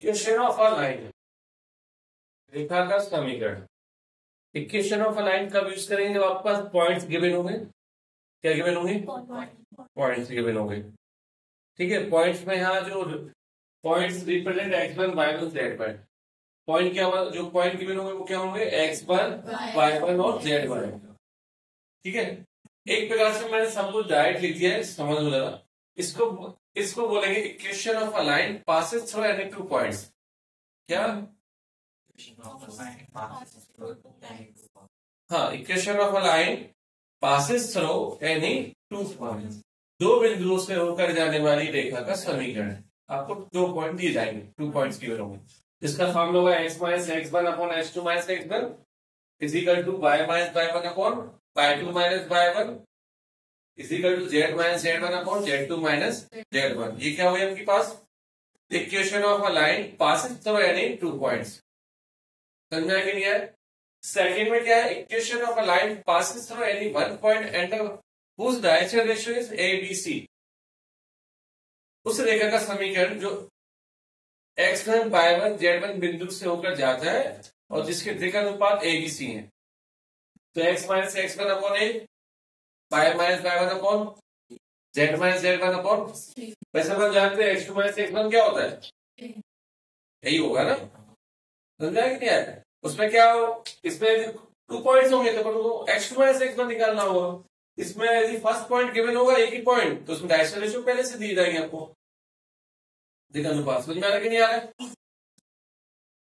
Equation of a line, रेखा का समीकरण। Equation of a line कब यूज करेंगे? जब आपके पास पॉइंट्स गिवन होंगे। क्या गिवन होंगे? पॉइंट्स गिवन होंगे। ठीक है, पॉइंट्स में यहाँ जो points represent x1 y1 z1। Point क्या हुआ? जो पॉइंट गिवन होंगे वो क्या होंगे? x1 y1 और z1। ठीक है, एक प्रकार से मैंने सब कुछ डायरेक्ट लिख दिया है, समझ लो जरा। इसको बोलेंगे equation of a line passes through any two points. क्या? हाँ, equation of a line passes through any two points, दो बिंदुओं से होकर जाने वाली रेखा का समीकरण। आपको दो पॉइंट दिए जाएंगे, 2 पॉइंट्स गिवन होंगे। इसका फॉर्मूला होगा x minus x1 upon h2 minus x1 is equal to y minus y1 upon y2 minus y1 is equal to z minus z1 upon z2 minus z1। ये क्या हुआ आपके पास? Equation of a line passes through any two points. समझा कि नहीं है? Second में क्या है? Equation of a line passes through any one point and whose direction ratio is ABC। उस रेखा का समीकरण जो x1 y1 z1 बिंदु से होकर जाता है और जिसके त्रिकोणानुपात ABC है। तो x minus x1 upon a, y minus y1 upon z minus z1 upon. वैसे हम जानते हैं x2 माइनस x1 क्या होता है? यही होगा ना? समझा कि नहीं है? उसमें क्या हो? इसमें 2 पॉइंट्स होंगे तो x2 माइनस x1 निकालना होगा। इसमें यदि फर्स्ट पॉइंट गिवन होगा एक ही पॉइंट, तो उसमें डायरेक्शन रेशियो पहले से दिए जाएंगे आपको। समझ में आ रहा है कि नहीं आ रहा है?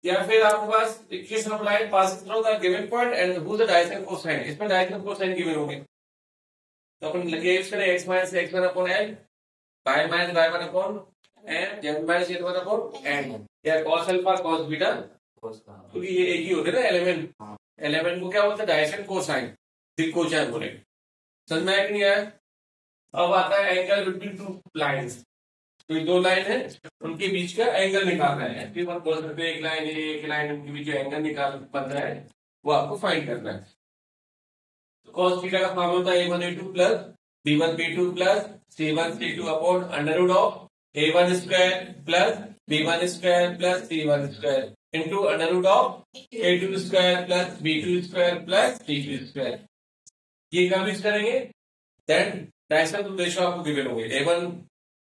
या फिर आपके पास equation of line passing through the given point and who the direction cosine, इसमें डायरेक्शन कोसाइन गिवन होंगे तो अपन लगे यूज करें x minus x1 upon l, y minus y1 upon n, z minus z1 upon n, या cos alpha cos beta, क्योंकि ये एक ही होते हैं ना एलिमेंट। एलिमेंट को क्या बोलते हैं? डायरेक्शन कोसाइन, दिक्कोचान बोलेंगे। समझ में आया कि नहीं आया? अब आता है एंगल बिटवीन टू लाइंस। तो ये दो लाइन है, उनके बीच का एंगल निकालना है। फिर हम बोल सकते हैं एक लाइन है, एक लाइन, उनके बीच जो एंगल निकाल बन रहा है वो आपको फाइंड करना है। तो cos थीटा का फॉर्मूला होता है a1 a2 plus b1 b2 plus c1 c2 upon under root of a1 square plus b1 square plus c1 square into under root of a2 square plus b2 square plus c2 square. ये कब use करेंगे? Then direction ratio आपको given होंगे। a1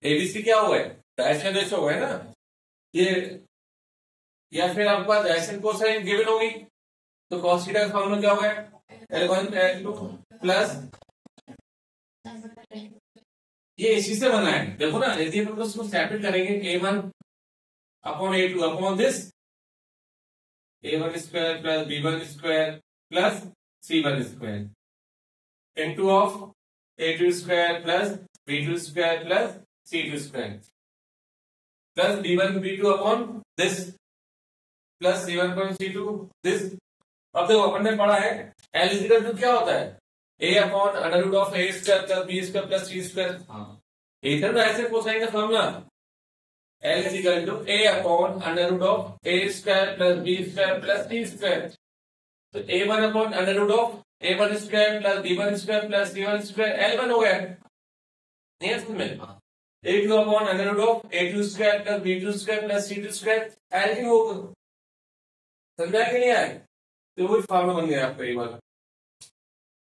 ABC क्या हुआ है? Direction ratio हुआ है ना ये। या फिर आपके पास डायरेक्शन कोसाइन गिवन होगी तो cos थीटा का फॉर्मूला क्या होगा? L1 L2 प्लस, ये इसी से बना है। देखो ना, यदि हम उसको सेपरेट करेंगे a1 upon a2 upon this a1 square plus b1 square plus c1 square into of a2 square plus b2 square plus c2 square plus b1 b2 upon this plus c1 upon c2 this. अब देखो अपन ने पढ़ा है L is equal to क्या होता है? a upon under root of a square plus b square plus c square. इधर direction cosine का formula L is equal to a upon under root of a square plus b square plus c square. तो a1 upon under root of a1 square plus b1 square plus c1 square L1 हो गया। नहीं है इसमें? a2 upon under root of a2 square plus b2 square plus c2 square L2 होगा। समझा कि नहीं आया? तो वही फॉर्मूला बन गया आपका ये वाला,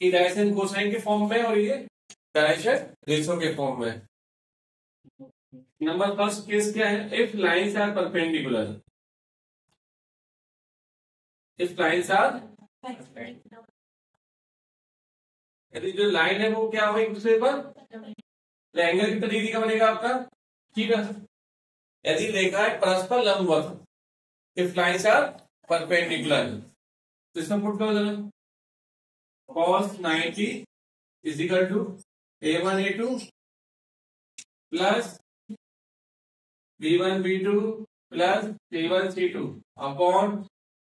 कि डायरेक्शन कोसाइन के फॉर्म में और ये डायरेक्शन रेशियो के फॉर्म में। नंबर फर्स्ट केस क्या है? If lines are perpendicular, if lines are, यदि जो लाइन है वो क्या होगा एक दूसरे पर, एंगल कितना डिग्री का बनेगा आपका? ठीक है, यदि रेखा है परस्पर लंबवत, इफ लाइंस आर परपेंडिकुलर, तो इसमें पुट करो जरा cos 90 is equal to a1 a2 plus b1 b2 plus c1 c2 upon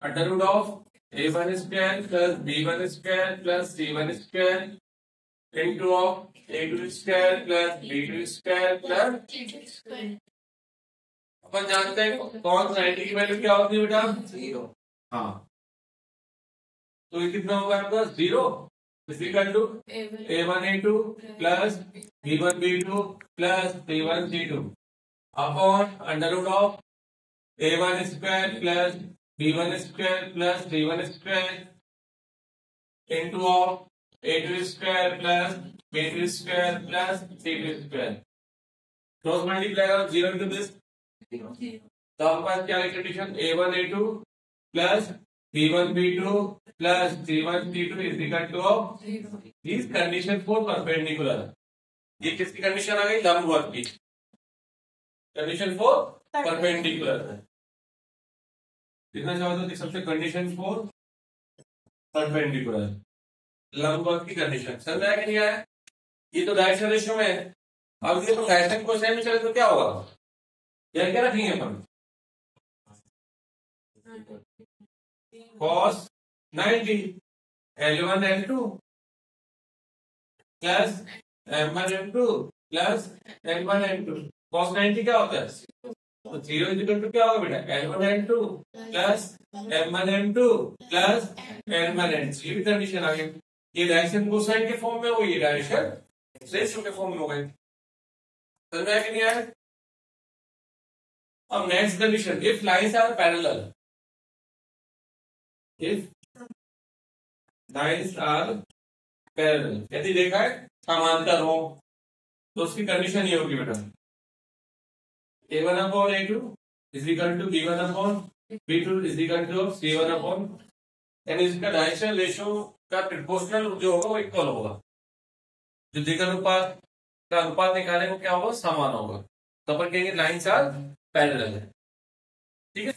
under root of a1 square plus b1 square plus c1 square into of a2 square plus b2 square plus. अपन जानते हैं cos 90 की value क्या होती है बेटा? 0। हाँ, तो ये कितना होगा आपका? 0 equal to a1 a2 plus b1 b2 plus c1 c2 upon under root of a1 square plus b1 square plus c1 square into of a2 square plus b2 square plus c2 square. Cross multiply of 0 into this. तो हमारे पास क्या है condition a1 a2 plus b1 b2 plus c1 c2 is equal to this condition for perpendicular. ये किसकी condition आ गई? लंबवत की condition for perpendicular है। लिखना चाहो तो सबसे कंडीशन फॉर परपेंडिकुलर लंबवत की कंडीशन समझ आया कि नहीं आया? ये तो डायरेक्शन रेशियो में है। अब ये तो डायरेक्शन को सेम में चले तो क्या होगा? यार क्या रखेंगे अपन cos 90 L1 L2 plus M1 M2 plus N1 N2 cos 90 क्या होता है? तो 0 इज इक्वल टू क्या होगा बेटा? L1 L2 plus M1 M2 plus N1 N2। ये भी कंडीशन आ गई। ये डायरेक्शन कोसाइन के फॉर्म में हो, ये डायरेक्शन रेशियो के फॉर्म में हो गए। समझ में आया कि नहीं आया? अब next condition if lines are parallel, if lines are parallel, यदि देखा है समांतर हो तो उसकी कंडीशन ये होगी बेटा a1 upon a2 is equal to b1 upon b2 is equal to c1 upon, यानी इसका डायरेक्शन रेशियो का प्रोपोर्शनल जो होगा वो इक्वल होगा। जो दिक्कत अनुपात का अनुपात निकालने को क्या होगा? समान होगा। तो अपन कहेंगे लाइंस आर पैरेलल है। ठीक है,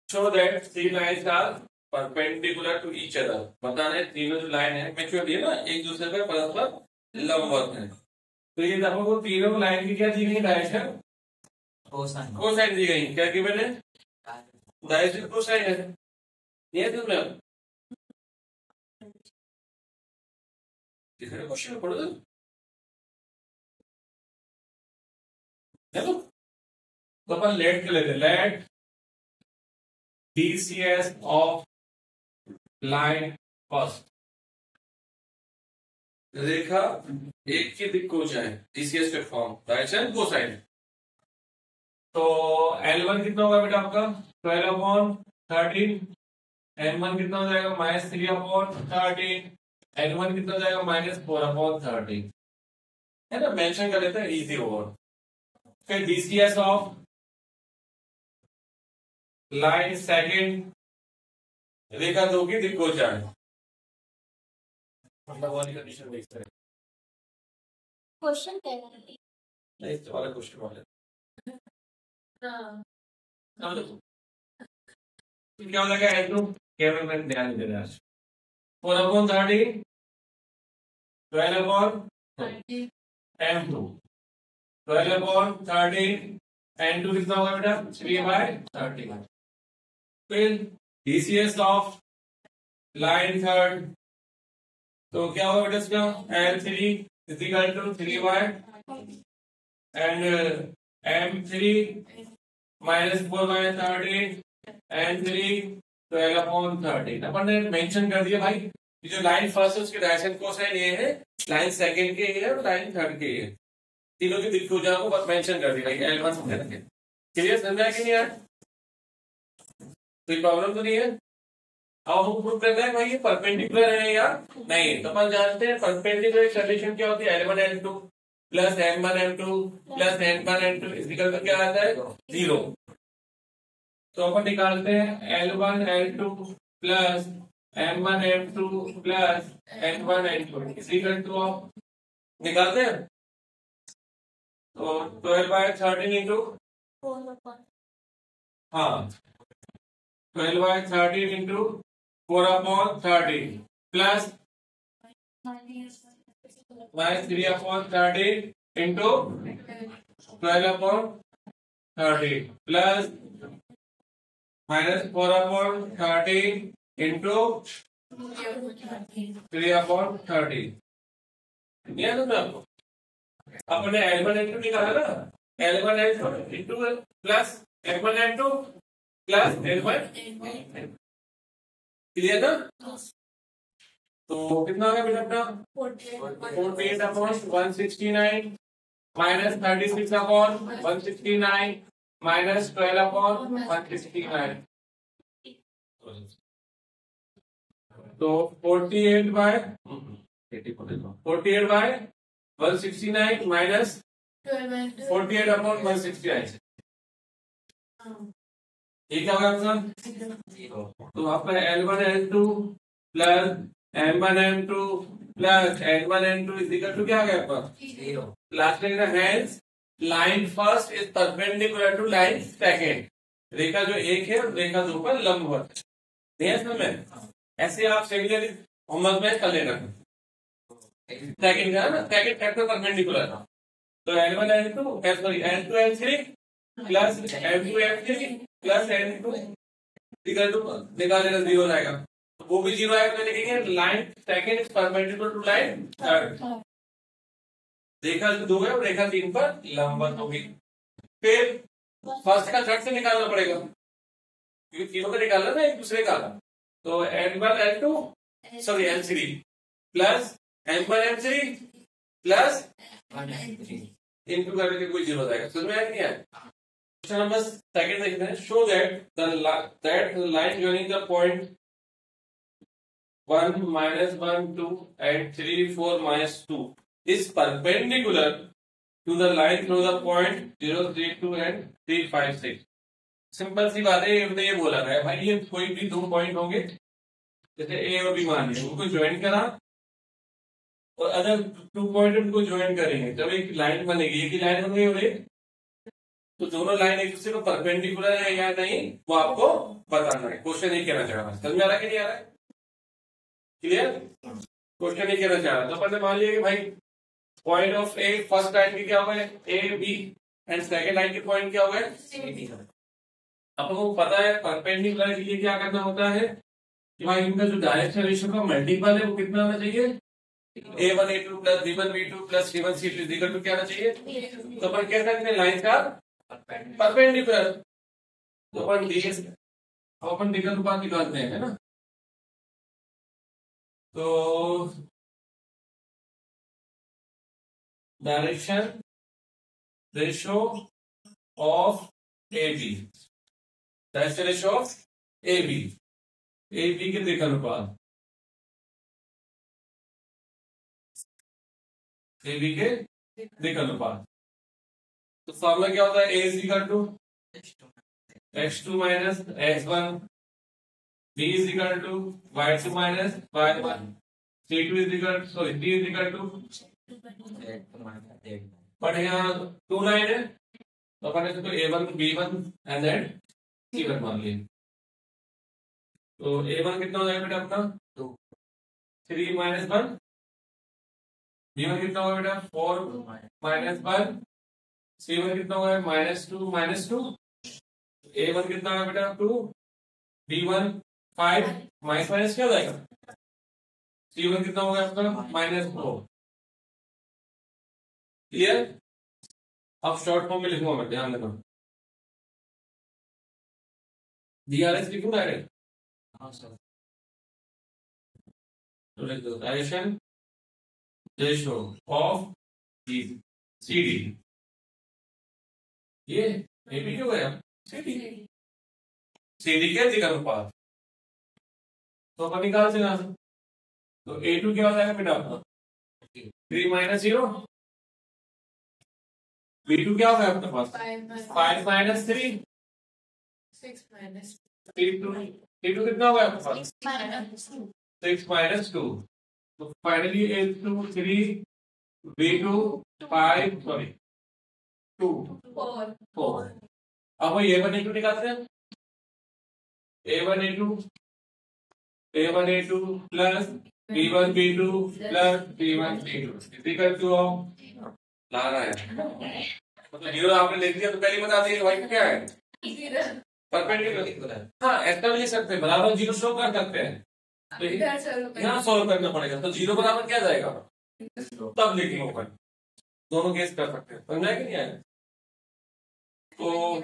show that three lines are perpendicular to each other. बताना है तीनों जो लाइन है मैच्योर है ना, एक दूसरे पर परस्पर लंबवत है। तो ये देखो तीनों लाइन की क्या दी गई डायरेक्शन? कोसाइन दी गई। क्या की मैंने डायरेक्शन कोसाइन है। ये तुम्हें क्वेश्चन पढ़ो चलो। तो अपन लेट के लेते, let DCS of line first. रेखा एक की दिक् को जाए DCS के फॉर्म डायरेक्शन कोसाइन। तो L1 कितना होगा बेटा आपका? 12 अपॉन 13। N1 कितना हो जाएगा? -3 अपॉन 13। N1 कितना हो जाएगा? -4 अपॉन 13। है ना, मेंशन कर लेते हैं इजी होगा। फिर DCS ऑफ लाइन सेकंड, रेखा दो की दिक् को जाए, मतलब वाली कंडीशन देखते हैं। क्वेश्चन क्या है? नहीं इस वाला क्वेश्चन वाले क्या हो जाएगा? N2 केवल मैं ध्यान नहीं दे रहा आज। 4 upon 13 12 upon M2 12 upon 13 N2 कितना होगा बेटा? 3/30। फिर DCS ऑफ लाइन थर्ड, तो क्या होगा बेटा इसका? L3 is equal to 3 and M3 -4/13 N3 12 upon 13। अपन ने मेंशन कर दिया भाई जो लाइन फर्स्ट है उसके डायरेक्शन कोसाइन ये है, लाइन सेकंड के ये है और लाइन थर्ड के ये है। तीनों की दिक् को जाए बस मेंशन कर दिया L1 समझ रखे। क्लियर समझ आया कि नहीं यार? कोई प्रॉब्लम तो नहीं है? अब हम प्रूव करना है भाई ये परपेंडिकुलर है या नहीं। तो अपन जानते हैं परपेंडिकुलर कंडीशन क्या होती है? L1 L2 plus M1 M2 plus N1 N2 is equal to क्या आता है? 0। तो अपन निकालते हैं L1 L2 plus M1 M2 plus N1 N2 is equal to, निकालते हैं तो 12/13 इंटू, हाँ 12/13 into 4 upon 13 plus -3 upon 13 into 12 upon 13 plus -4 upon 13 into 3 upon 13। दिया तो मैं आपको अपने L1 L2 निकाला ना, L1 L2 into plus M1 M2 plus L1। Clear था? तो कितना हो गया बेटा अपना? 48 अपॉन 169 -36 अपॉन 169 माइनस 12/169। तो 48/169 माइनस 48/169। ये क्या होगा आपका? तो आपका L1 L2 plus M1 M2 plus N1 N2 is equal to क्या आ गया आपका? 0। लास्ट में hence line first is perpendicular to line second. रेखा जो एक है रेखा दो पर लंबवत है में। ऐसे आप सिमिलरली होमवर्क में कर लेना। सेकेंड का ना सेकेंड फैक्टर परपेंडिकुलर था तो L1 L2 sorry L2 L3 plus M2 M3 plus N2 equal to निकाल लेना 0 हो जाएगा। वो भी 0 आएगा तो लिखेंगे line second is perpendicular to line third. रेखा 2 है रेखा 3 पर लंबवत होगी। फिर फर्स्ट का थर्ड से निकालना पड़ेगा क्योंकि तीनों का निकालना ना एक दूसरे का। तो L1 L2 sorry L3 plus M1 M3 plus into करके कोई 0 हो जाएगा। समझ में आया नहीं आया? क्वेश्चन नंबर सेकंड देखते हैं। Show that the line joining the point 1 -1 2 and 3 4 -2 is perpendicular to the line through the point 0 3 2 and 3 5 6। Simple सी बात है। ये बोला है भाई ये कोई भी दो पॉइंट होंगे जैसे ए और बी मान लिया उनको ज्वाइन करा और अदर 2 पॉइंट उनको ज्वाइन करेंगे जब एक लाइन बनेगी। एक ही लाइन बन गई और एक तो दोनों लाइन एक दूसरे को परपेंडिकुलर है या नहीं वो आपको बताना है। क्वेश्चन ये कहना चाह रहा है। समझ में आ रहा है कि नहीं आ रहा है? क्लियर? क्वेश्चन ये कहना चाह रहा है। तो अपन ने मान लिया कि भाई point of A first line की क्या हुआ है A B and second line की पॉइंट क्या हुआ है अपन को पता है परपेंडिकुलर के लिए क्या करना होता है कि भाई इनका जो डायरेक्शन रेशियो का मल्टीपल है वो कितना होना चाहिए A1 A2 plus B1 B2 plus C1 C2 is equal to क्या आना चाहिए। तो अपन कह सकते हैं लाइन का परपेंडिकुलर। तो अपन दिक्कत अनुपात निकालते हैं है ना। तो direction ratio of AB direction ratio of AB के दिक्कत अनुपात AB के दिक्कत अनुपात। तो फॉर्मूला क्या होता है A is equal to x2 minus x1 B is equal to y2 minus y1 C2 is equal sorry D is equal to but यहाँ 2 लाइन है तो अपन ने तो A1 B1 and then C1 मान लिया। तो A1 कितना हो जाएगा बेटा अपना 2 3 माइनस 1 B1 कितना होगा बेटा 4 माइनस 1 C1 कितना होगा -2 -2 A1 कितना होगा बेटा 2 B1 5 माइनस क्या हो जाएगा C1 कितना होगा आपका -4। क्लियर? अब शॉर्ट फॉर्म में लिखूंगा मैं ध्यान रखना DRS लिखूं डायरेक्ट। हाँ सर तो लिख दो डायरेक्शन रेशियो ऑफ CD ये भी क्यों गया CD के दिक्कत अनुपात तो अपन निकाल से ना। तो A2 क्या हो जाएगा बेटा 3 माइनस 0 B2 क्या होगा आपके पास 5 माइनस 3 6 माइनस C2 कितना होगा आपके पास 6 माइनस 2। तो फाइनली A2 3 B2 5 सॉरी 2 4। अब वो A1 A2 निकालते हैं A1 A2 plus B1 B2 plus B1 C2 equal to ला रहा है मतलब 0 आपने लिख दिया तो पहले बता दिए भाई क्या है परपेंडिकुलर। हाँ ऐसा भी लिख सकते हैं बराबर 0 शो कर सकते हैं तो यहाँ सॉल्व करना पड़ेगा। तो 0 बराबर क्या जाएगा तब लिखेंगे ऊपर दोनों केस कर सकते हैं। समझा कि नहीं आया? तो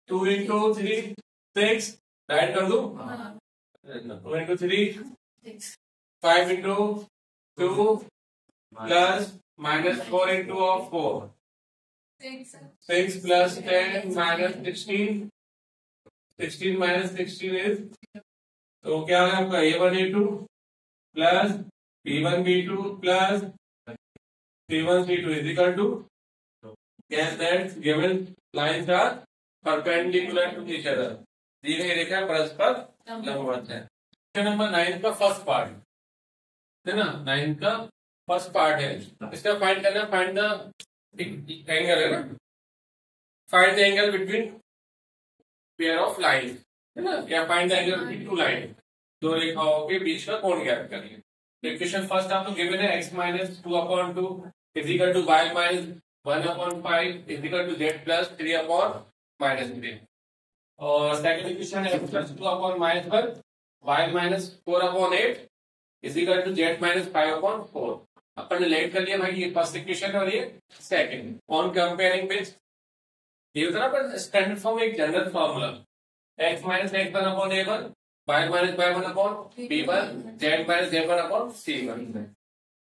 2 into 3 6 ऐड कर दो 2 into 3 5 into 2 plus -4 into 4 6 plus 10 minus 16. 16 minus 16 is, तो क्या है आपका A1 A2 plus B1 B2 plus C1 C2 is equal to, guess that given lines are perpendicular to each other. दी गई रेखा परस्पर लंबवत है. नंबर 9 का फर्स्ट पार्ट है ना, 9 का फर्स्ट पार्ट है, इसका फाइंड करना. फाइंड द एंगल है ना, find the angle between pair of line है ना, या find the angle between two line, दो रेखाओं के बीच का कोण ज्ञात करिए. इक्वेशन फर्स्ट आपको गिवन है x minus 2/2 is equal to y minus 1/5 is equal to z plus 3/-3. और सेकंड इक्वेशन है x plus 2/-1 y minus 4/8 is equal to z minus 5/4. अपन ने लेट कर लिया भाई, ये फर्स्ट इक्वेशन और ये सेकंड. ऑन कंपेयरिंग विच, ये होता है ना पर स्टैंडर्ड फॉर्म, एक general formula, x minus x1/a1 y minus y1/b1 z minus z1/c1.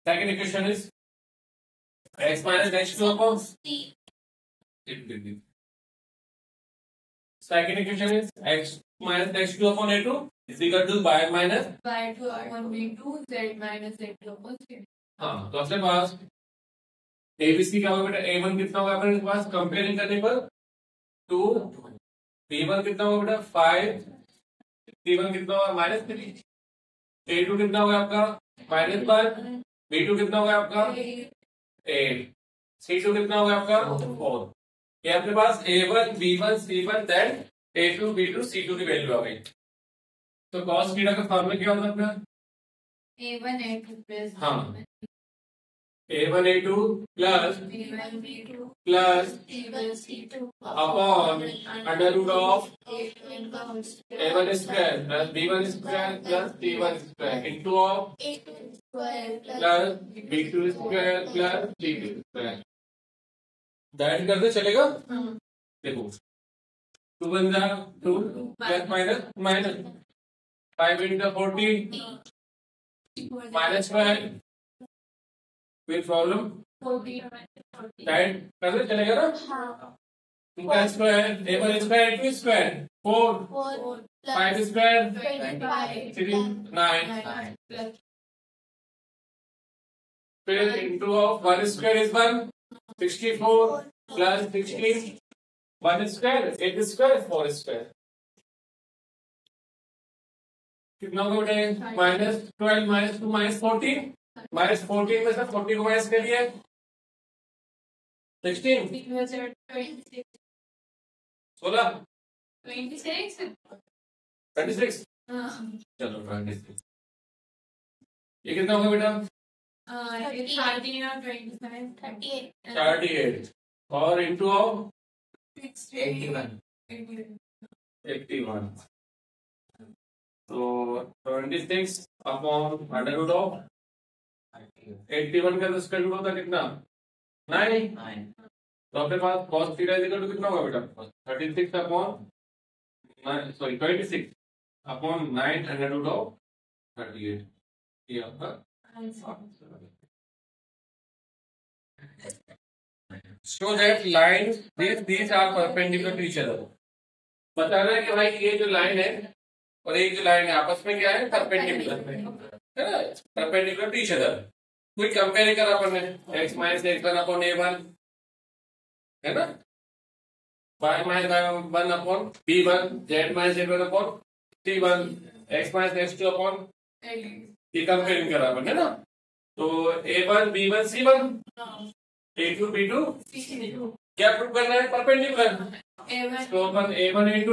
Second equation is x minus x2/c. Second equation is x minus x2/a2 is equal to y minus y2/b2 z minus z2/c. हाँ, तो अपने पास ABC क्या होगा बेटा, A1 कितना होगा अपने पास comparing करने पर 2, B1 कितना होगा बेटा 5, C1 कितना होगा -3, A2 कितना होगा आपका -5, B2 कितना होगा आपका 8, C2 कितना होगा आपका 4. ये अपने पास A1 B1 C1 then A2 B2 C2 की वैल्यू आ गई. तो cos थीटा का फॉर्मूला क्या होता है अपना, A1 A2 प्लस, हाँ, A1 A2 plus B1 B2 plus C1 C2 upon under root of A1 square plus B1 square plus C1 square into of A2 square plus B2 square plus C2 square. Direct करते चलेगा. देखो 2 1 जा 2 plus minus 5 into 40 minus 12 कोई problem, right करते चलेगा ना. हाँ, square A1 square A2 square 4 5 square 9 फिर into of 1 square is 1 64 plus 16 1 square 8 square 4 square कितना होगा बेटा, -12 -2 -14 -14 में से 40 को माइनस कर दिया 16 16 26 चलो 26. ये कितना होगा बेटा 38 और इंटू ऑफ 81 तो 26 अपॉन अंडर रूट ऑफ 81 का स्क्वायर रूट होता है कितना 9. तो अपने पास cos थीटा इक्वल टू कितना होगा बेटा 36 upon 26 upon 9 under root of 38. ये आपका show that lines these are perpendicular to each other. बता रहा है कि भाई ये जो लाइन है और एक जो लाइन है आपस में क्या है परपेंडिकुलर है ना, परपेंडिकुलर टू ईच अदर. कोई कंपेयर करा अपन ने x minus x1 upon a1 है ना, y minus y1 upon b1 z minus z1 upon c1 x minus x2 upon ये कंपेयरिंग करा अपन है ना. तो a1 b1 c1 a2 b2 c2 क्या प्रूव करना है परपेंडिकुलर. तो अपन a1 a2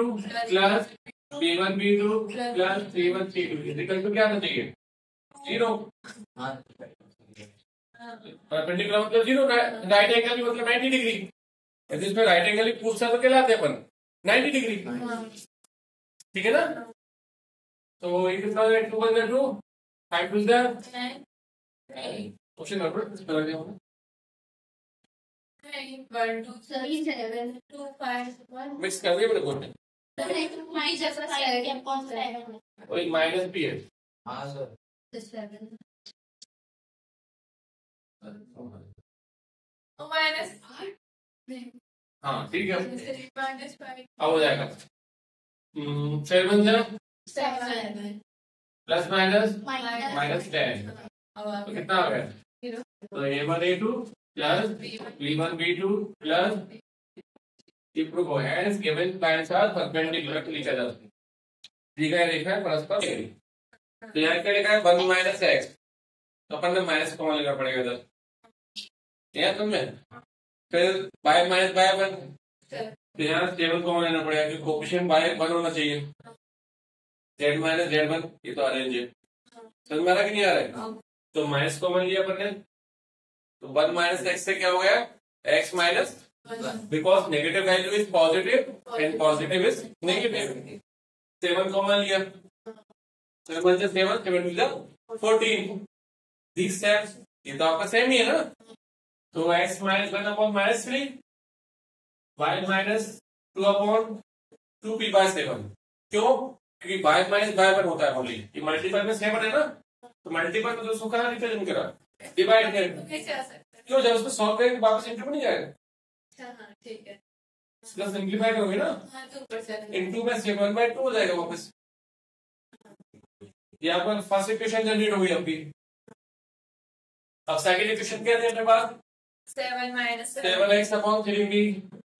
plus b1 b2 plus c1 c2 equal to क्या आना चाहिए 0. परपेंडिकुलर मतलब 0, राइट एंगल भी मतलब 90 डिग्री. यदि इसमें राइट एंगल भी पूछता तो क्या लाते अपन 90 डिग्री. ठीक है ना. तो ये कितना है 2 1 2 5 2 क्वेश्चन नंबर इस पर दिया होगा 1 2 3 7 2 5 1 मिक्स कर दिया मेरे को ने और माइनस भी है. हां सर 7 minus हाँ ठीक है, अब हो जाएगा 7 प्लस माइनस -10, तो कितना आ गया? तो A1 A2 plus B1 B2 plus इप्रूव हो hence given lines are perpendicular to each other. ठीक है, लिखा है परस्पर मेरी। तो यहाँ क्या लिखा है 1 माइनस एक्स, तो अपन ने माइनस कॉमन लेना पड़ेगा इधर, यहाँ तुम्हें फिर बाय माइनस बाय 1, तो यहाँ 7 कॉमन लेना पड़ेगा क्योंकि कोएफिशिएंट बाय 1 होना चाहिए। z माइनस z1 ये तो अरेंज है, समझ में आ रहा कि नहीं आ रहा है? तो माइनस कॉमन लिया अपन ने, तो 1 माइनस एक्स से क्या हो गया x minus, because negative value is positive and positive is negative. 7 common लिया, 7 से 7 7 टू 14, these steps ये तो आपका सेम ही है ना। तो x minus 1 upon minus 3, y minus 2 upon 2p by 7। क्यों? क्योंकि y माइनस बाय 1 होता है ओनली, ये मल्टीपल में 7 है ना, तो मल्टीपल में तो उसको कहाँ रिप्रेजेंट करा, डिवाइड कर। क्यों? जब उसको सॉल्व करेंगे वापस इंटू में नहीं जाएगा, ठीक है, इसका सिंपलीफाई करोगे ना, इंटू में 7/2 हो जाएगा वापस। ये आपका फर्स्ट इक्वेशन जनरेट होगी आपकी। अब सेकंड इक्वेशन क्या है अपने पास, 7x upon 3b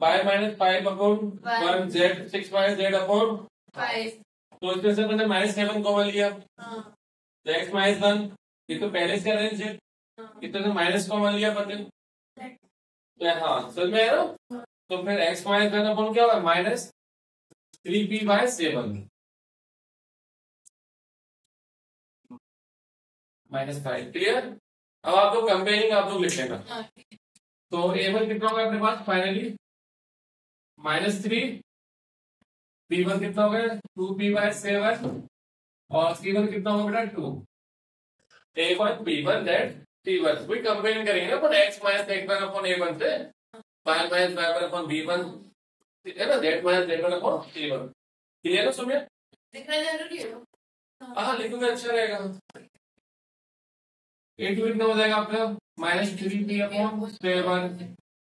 y minus 5 upon 1 z 6y z upon 5। तो इसमें से मैंने -7 कॉमन लिया, तो x माइनस 1 ये तो पहले से अरेंज है, इतना माइनस कॉमन लिया अपन ने, तो हाँ समझ में आया ना। तो फिर x माइनस 1 अपॉन क्या होगा माइनस 3p बाय 7 -5। क्लियर? अब आप लोग कंपेयरिंग आप लोग लिख लेना। तो A1 कितना होगा अपने पास फाइनली -3, B1 कितना होगा 2p बाय 7 और C1 कितना होगा बेटा 2। A1 B1 दैट C1 कोई कंपेयरिंग करेंगे ना अपन x minus x1 upon A1 से, y minus y1 upon B1 है ना, z minus z1 upon C1। Clear है? सुनिए लिखना जरूरी है, हाँ लिखूंगा अच्छा रहेगा। A2 कितना हो जाएगा आपका -3p अपॉन 7,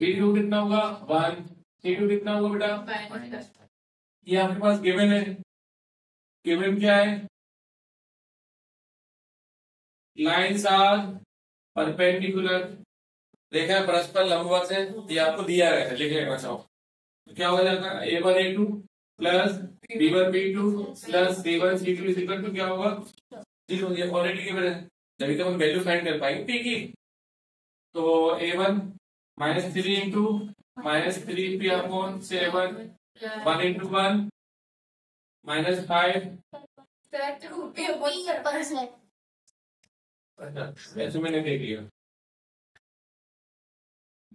B2 कितना होगा 1, C2 कितना होगा बेटा, ये आपके पास गिवन है। गिवन क्या है, लाइंस आर परपेंडिकुलर, देखा है परस्पर लंबवत है, ये आपको दिया है, लिख लेना चाहो तो क्या हो जाएगा A1 A2 plus B1 B2 plus C1 C2 is equal to क्या होगा 0। ये ऑलरेडी गिवन है, जब तक हम वैल्यू फाइंड कर पाएंगे p की। तो A1 -3 into -3p upon 7 1 into 1 -5 ऐसे मैंने देख लिया।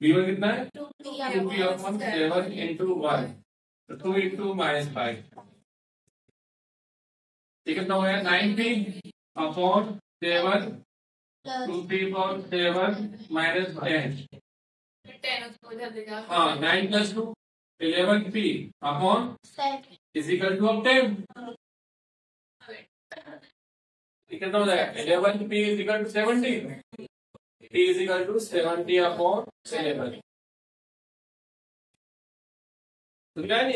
B1 कितना है 2p अपॉन 7 इंटू 1 तो 2 इंटू -5, ठीक है, तो है 9p अपॉन 7 2p अपॉन 7 -10। हाँ 9 plus 2 11p upon is equal to 10। कितना हो जाएगा 11p is equal to 70, p is equal to 70 upon 7।